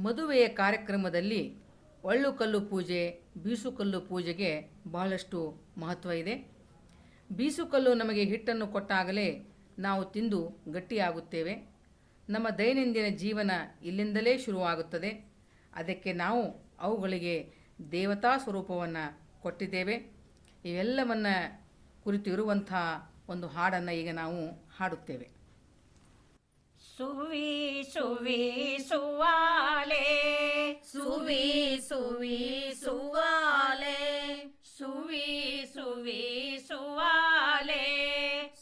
ಮದುವೆಯ ಕಾರ್ಯಕ್ರಮದಲ್ಲಿ ಒಳ್ಳುಕಲ್ಲು ಪೂಜೆ, ಬೀಸುಕಲ್ಲು ಪೂಜೆಗೆ ಬಹಳಷ್ಟು ಮಹತ್ವ ಇದೆ. ಬೀಸುಕಲ್ಲು ನಮಗೆ ಹಿಟ್ಟನ್ನು ಕೊಟ್ಟಾಗಲೇ ನಾವು ತಿಂದು ಗಟ್ಟಿಯಾಗುತ್ತೇವೆ. ನಮ್ಮ ದೈನಂದಿನ ಜೀವನ ಇಲ್ಲಿಂದಲೇ ಶುರುವಾಗುತ್ತದೆ. ಅದಕ್ಕೆ ನಾವು ಅವುಗಳಿಗೆ ದೇವತಾ ಸ್ವರೂಪವನ್ನು ಕೊಟ್ಟಿದ್ದೇವೆ. ಇವೆಲ್ಲವನ್ನು ಕುರಿತು ಇರುವಂಥ ಒಂದು ಹಾಡನ್ನು ಈಗ ನಾವು ಹಾಡುತ್ತೇವೆ. ಸುವಿ ಸುವಿ ಸುವಾಲೆ, ಸುವಿ ಸುವಿ ಸುವಾಲೆ, ಸುವಿ ಸುವಿ ಸುವಾಲೆ,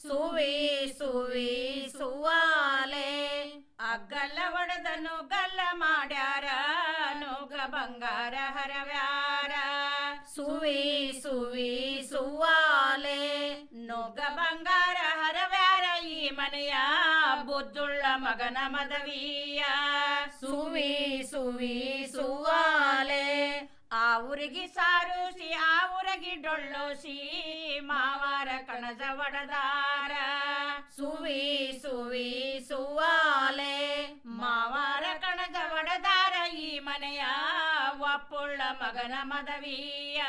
ಸುವಿ ಸುವಿ ಸುವಾಲೆ. ಅಗ್ಗಲ್ಲ ಒಡೆದನು ಗಲ್ಲ ಮಾಡ್ಯಾರ, ನೋಗ ಬಂಗಾರ ಹರವ್ಯಾರ. ಸುವಿ ಸುವಿ ಸುವಾಲೆ, ನೋಗ ಬಂಗಾರ ಹರವ್ಯಾರ ಈ ಮನೆಯ ಬುದ್ಧುಳ್ಳ ಮಗನ ಮದವಿಯ. ಸುವಿ ಸುವಿ ಸುವಾಲೆ, ಆ ಊರಿಗೆ ಸಾರುಸಿ ಆ ಊರಿಗೆ ಡೊಳ್ಳೋಸಿ ಮಾವಾರ ಕಣಜ ಒಡದಾರ. ಸುವಿ ಸುವಿ ಸುವಾಲೆ, ಮಾವಾರ ಕಣಜ ಒಡದಾರ ಈ ಮನೆಯ ಒಪ್ಪುಳ್ಳ ಮಗನ ಮದವಿಯ.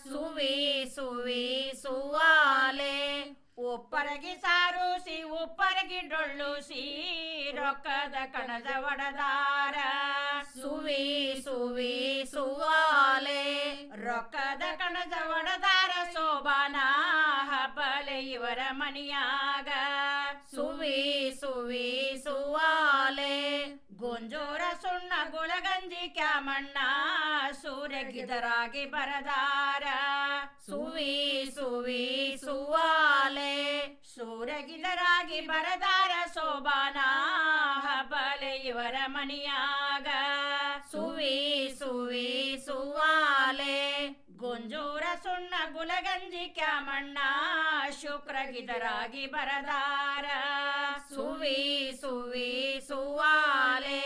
ಸುವಿ ಸುವಿ ಸುವಾಲೆ, ಉಪ್ಪರಗಿ ಸಾರುಸಿ ಉಪ್ಪರಗಿ ಡೊಳ್ಳುಸಿ ರೊಕ್ಕದ ಕಣಜ ಒಡದಾರ. ಸುವಿ ಸುವಿ ಸುವಾಲೆ, ರೊಕ್ಕದ ಕಣಜ ಒಡದಾರ ಶೋಭಾನ ಹಬ್ಬಲೆ ಇವರ ಮನಿಯಾಗ. ಸುವಿ ಸುವಿ ಸುವಾಲೆ, ಗೊಂಜೋರ ಸುಣ್ಣ ಗುಳಗಂಜಿ ಕ್ಯಾಮಣ್ಣ ಸೂರ್ಯಗಿದರಾಗಿ ಬರದಾರ. ಸುವಿ ಸುವಿ ಸುವಾಲೆ, ಸೂರ್ಯಗಿದರಾಗಿ ಬರದಾರ ಶೋಭಾನ ಹಬ್ಬಲೆ ಇವರ ಮನಿಯಾಗ. ಸುವಿ ಸುವಿ ಸುವಾಲೆ, ಗೊಂಜೂರ ಸುಣ್ಣ ಗುಲಗಂಜಿ ಕ್ಯಾಮಣ್ಣ ಶುಕ್ರಗಿದರಾಗಿ ಬರದಾರ. ಸುವಿ ಸುವಿ ಸುವಾಲೆ,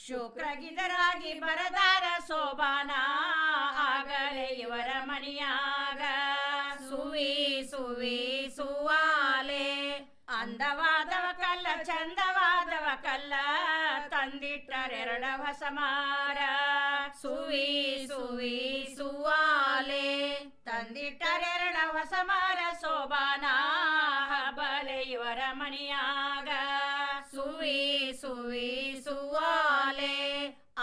ಶುಕ್ರಗಿದರಾಗಿ ಬರದಾರ ಶೋಭಾನ ಆಗಲೇ ಇವರ ಮನಿಯಾಗ. ಸುವಿ ಸುವಿ ಸುವಾಲೆ, ಅಂದವಾದವ ಕಲ್ಲ ಚಂದವಾದವ ಕಲ್ಲ ತಂದಿಟ್ಟರೆರಡ ಹೊಸ ಮಾರ. ಸುವಿ ಸುವಿ ಸುವಾಲೆ, ತಂದಿಟ್ಟರೆರಡ ಹೊಸ ಮಾರ ಶೋಭಾನ ಹಬ್ಬಲೆ ಇವರ ಮನಿಯಾಗ. ಸುವಿ ಸುವಿ ಸುವಾಲೆ,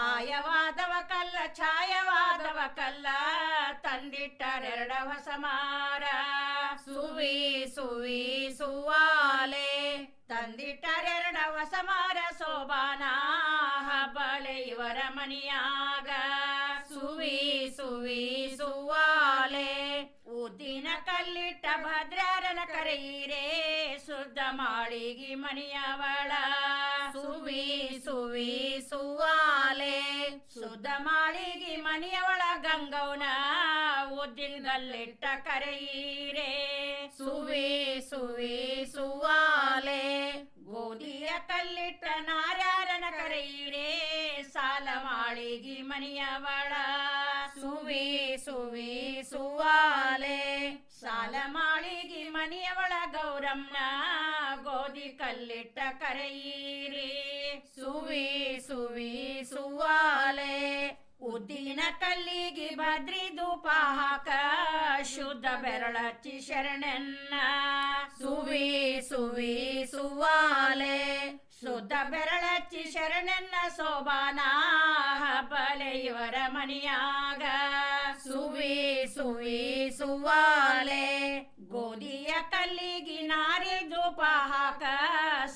ಆಯವಾದವ ಕಲ್ಲ ಛಾಯವಾದವ ಕಲ್ಲ ತಂದಿಟ್ಟರೆರಡ ಹೊಸ ಮಾರ. ಸುವಿ ಸುವಿ ಸುವಾಲೆ, ತಂದಿಟ್ಟರೆರಡ ಹೊಸ ಮಾರ ಶೋಭಾನ ಹಬ್ಬಲೆ ಇವರ ಮನಿಯಾಗ. ಸುವಿ ಸುವಿ ಸುವಾಲೆ, ಉದ್ದಿನ ಕಲ್ಲಿಟ್ಟ ಭದ್ರರನ ಕರೆಯಿರೇ ಶುದ್ಧ ಮಾಳಿಗಿ ಮನಿಯವಳ. ಸುವಿ ಸುವಿ ಸುವಾಲೆ, ಶುದ್ಧ ಮಾಳಿಗಿ ಮನಿಯವಳ ಗಂಗವನ ಉದ್ದಿನ ಗಲ್ಲಿಟ್ಟ ಕರೆಯಿರೇ. ಸುವಿ ಸುವಿ ಸುವಾಲೆ, ಗೋಧಿಯ ಕಲ್ಲಿಟ್ಟ ನಾರ್ಯಾರನ ಕರೆಯಿರೇ ಸಾಲ ಮಾಳಿಗಿ ಮನಿಯವಳ. ಸುವಿ ಸುವಿ ಸುವಾಲೆ, ಸಾಲ ಮಾಳಿಗಿ ಮನಿಯವಳ ಗೌರಮ್ಮನ ಗೋಧಿ ಕಲ್ಲಿಟ್ಟ ಕರೆಯಿರಿ. ಸುವಿ ಸುವಿ ಸುವಾಲೆ, ಉದ್ದಿನ ಕಲ್ಲಿಗಿ ಭದ್ರಿ ಧೂಪ ಹಾಕ ಶುದ್ಧ ಬೆರಳಚ್ಚಿ ಶರಣನ್ನ. ಸುವಿ ಸುವಿ ಸುವಾಲೆ, ಶುದ್ಧ ಬೆರಳಚ್ಚಿ ಶರಣನ್ನ ಶೋಭಾನ ಹಬ್ಬಲೆ ಇವರ ಮನಿಯಾಗ. ಸುವಿ ಸುವಿ ಸುವಾಲೆ, ಗೋಧಿಯ ಕಲ್ಲಿಗಿ ನಾರಿ ಧೂಪ ಹಾಕ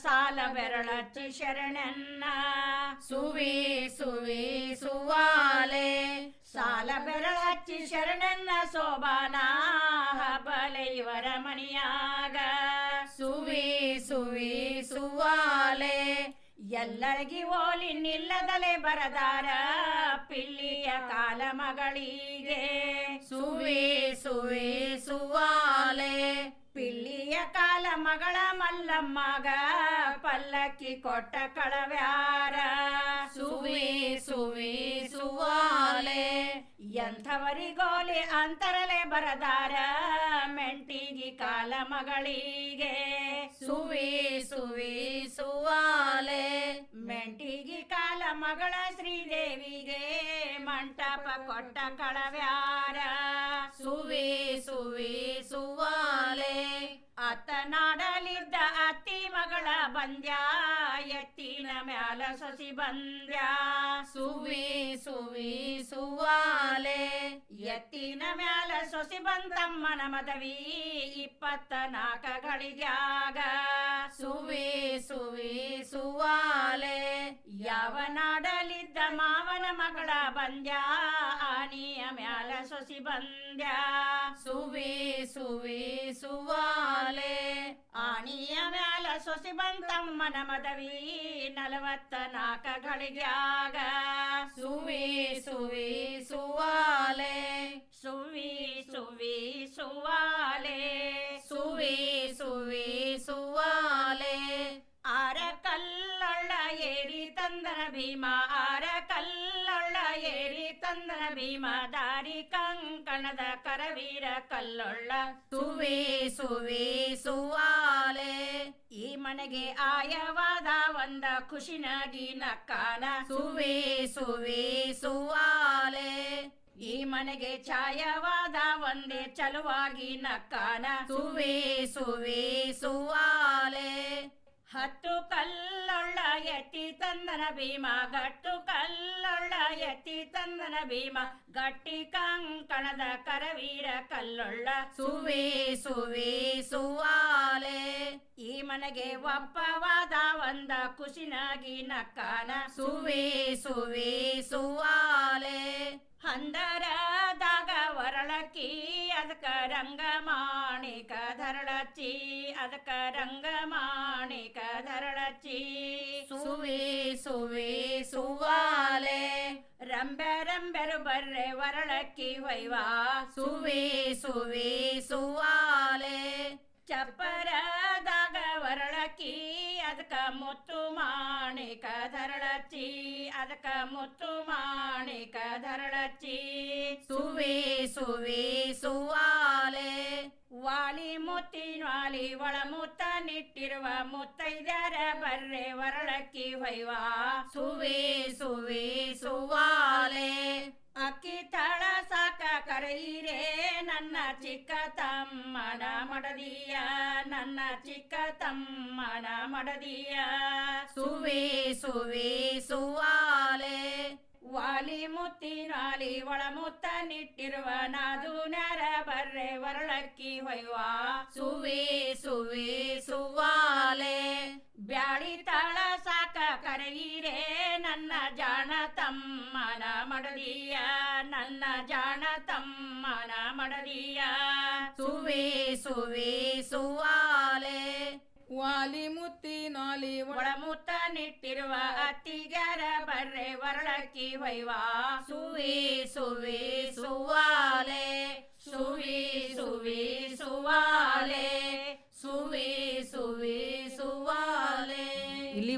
ಸಾಲ ಬೆರಳಚ್ಚಿ ಶರಣನ್ನ. ಸುವಿ ಸುವಿ ಸುವಾಲೆ, ಸಾಲ ಬೆರಳಚ್ಚಿ ಶರಣನ್ನ ಶೋಭಾನ ಹಬ್ಬಲೆ ಇವರ ಮನಿಯಾಗ. ಸುವಿ ಸುವಿ ಸುವಾಲೆ, ಎಲ್ಲರಿಗಿ ಓಲಿ ನಿಲ್ಲದಲೆ ಬರದಾರ ಪಿಲ್ಲಿಯ ಕಾಲ ಮಗಳಿಗೆ. ಸುವಿ ಸುವಿ ಸುವಾಲೆ, ಪಿಲ್ಲಿಯ ಕಾಲ ಮಗಳ ಮಲ್ಲಮ್ಮಗ ಪಲ್ಲಕ್ಕಿ ಕೊಟ್ಟ ಕಳವ್ಯಾರ. ಸುವಿ ಸುವಿ ಸುವಾಲೆ, ಎಂಥವರಿಗೋಲಿ ಅಂತರಲೆ ಬರದಾರ ಮೆಂಟಿಗಿ ಕಾಲ ಮಗಳಿಗೆ. ಸುವಿ ಸುವಿ ಸುವಾಲೆ, ಮೆಂಟಿಗಿ ಕಾಲ ಮಗಳ ಶ್ರೀದೇವಿಗೆ ಮಂಟಪ ಕೊಟ್ಟ ಕಳವ್ಯಾರ ಸುವೆ ಸುವೆ ಸುವಾಲೆ ಅತ್ತನಾಡಲಿದ್ದ ಅತ್ತಿ ಮಗಳ ಬಂದ್ಯ ಎತ್ತಿನ ಮ್ಯಾಲ ಸೊಸಿ ಬಂದ್ಯ ಸುವೆ ಸುವೆ ಸುವಾಲೆ ಎತ್ತಿನ ಮ್ಯಾಲ ಸೊಸಿ ಬಂತಮ್ಮನ ಮದವಿ 24 ಗಳಿಗ್ಯಾಗ ಸುವೆ ಸುವೆ ಸುವಾಲೆ ಯಾವ ನಾಡಲಿದ್ದ ಮಾವನ ಮಗಳ ಬಂದ್ಯ ಆನಿಯ ಮ್ಯಾಲ ಸೊಸಿ ಬಂದ್ಯ ಸುವೆ ಸುವೆ ಸುವಾಲೆ ಆನಿಯ ಮ್ಯಾಲ ಸೊಸಿ ಬಂತಮ್ಮನ ಮದವಿ 44 ಗಳಿಗ್ಯಾಗ ಸುವೆ ಸುವೆ ಸುವಾಲೆ ಸುವಿ ಸುವಿ ಸುವಾಲೆ ಸುವೆ ಸುವೆ ಸುವಾಲೆ ಆರ ಕಲ್ಲೊಳ್ಳ ಏರಿ ತಂದನ ಭೀಮ ಆರ ಕಲ್ಲೊಳ್ಳ ಏರಿ ತಂದನ ಭೀಮ ದಾರಿ ಕಂಕಣದ ಕರವೀರ ಕಲ್ಲೊಳ್ಳ ಸುವೆ ಸುವೆ ಸುವಾಲೆ ಈ ಮನೆಗೆ ಆಯವಾದ ಒಂದ ಖುಷಿನಾಗಿ ನಕ್ಕಾನ ಸುವೆ ಸುವೆ ಸುವಾಲೆ ಈ ಮನೆಗೆ ಛಾಯವಾದ ಒಂದೇ ಚಲುವಾಗಿ ನಕ್ಕಾನ ಸುವೆ ಸುವೆ ಸುವಾಲೆ 10 ಕಲ್ಲೊಳ್ಳ ಎತ್ತಿ ತಂದನ ಭೀಮ ಗಟ್ಟು ಕಲ್ಲೊಳ್ಳ ಎತ್ತಿ ತಂದನ ಭೀಮ ಗಟ್ಟಿ ಕಂಕಣದ ಕರವೀರ ಕಲ್ಲೊಳ್ಳ ಸುವೆ ಸುವೆ ಸುವಾಲೆ ಈ ಮನೆಗೆ ಒಪ್ಪವಾದ ಒಂದ ಖುಷಿನಾಗಿ ನಕ್ಕಾನ ಸುವೆ ಸುವೆ ಸುವಾಲೆ ಹಂದರದಾಗ ವರಳಕ್ಕಿ ಅದಕ್ಕ ರಂಗ ಮಾಣಿಕ ಧರಳಚ್ಚಿ ಅದಕ್ಕ ರಂಗ ಮಾಣಿಕ ಧರಳಚ್ಚಿ ಸುವೆ ಸುವೆ ಸುವಾಲೆ ರಂಬೆ ರಂಬೆರು ಬರ್ರೆ ವರಳಕ್ಕಿ ವೈವಾ ಸುವೆ ಸುವೆ ಸುವಾಲೆ ಚಪ್ಪರದಾಗ ವರಳಕ್ಕಿ ಅದಕ್ಕ ಮುತ್ತು ಮಾಣಿಕ ಧರಳಚ್ಚಿ ಅದಕ್ಕ ಮುತ್ತು ಮಾಣಿಕ ಧರಳಚ್ಚಿ ಸುವೆ ಸುವೆ ಸುವಾಲೆ ವಾಲಿ ಮುತ್ತಿನ ವಾಲಿ ಒಳ ಮುತ್ತ ನಿಟ್ಟಿರುವ ಮುತ್ತೈದ್ಯಾರ ಬರ್ರೆ ವರಳಕ್ಕಿ ವೈವಾ ಸುವೆ ಸುವೆ ಸುವಾಲೆ ಅಕ್ಕಿ ತಳ ಸಾಕ ಕರೆಯಿರೇ ನನ್ನ ಚಿಕ್ಕ ತಮ್ಮನ ಮಡದಿಯ ನನ್ನ ಚಿಕ್ಕ ತಮ್ಮನ ಮಡದಿಯ ಸುವೆ ಸುವೆ ಸುವಾಲೆ ವಾಲಿ ಮುತ್ತಿನಾಲಿ ಒಳ ಮುತ್ತ ನಿಟ್ಟಿರುವ ನಾದೂನ್ಯಾರ ಬರ್ರೆ ವರಳಕ್ಕಿ ವೈವಾ ಸುವೆ ಸುವೆ ಸುವಾಲೆ ಬ್ಯಾಳಿ ತಾಳ ಸಾಕ ಕರೆಯಿರೇ ನನ್ನ ಜಾಣ ತಮ್ಮನ ಮಡದಿಯ ನನ್ನ ಜಾಣ ತಮ್ಮನ ಮಡದಿಯ ಸುವೆ ಸುವೆ ಸುವಾಲೆ ವಾಲಿ ಮುತ್ತಿನಾಲಿ ಒಳ ಮುತ್ತ ನಿಟ್ಟಿರುವ ಅತ್ತಿಗ್ಯಾರ ಬರ್ರೆ ವರಳಕ್ಕಿ ವೈವಾ ಸುವೆ ಸುವೆ ಸುವಾಲೆ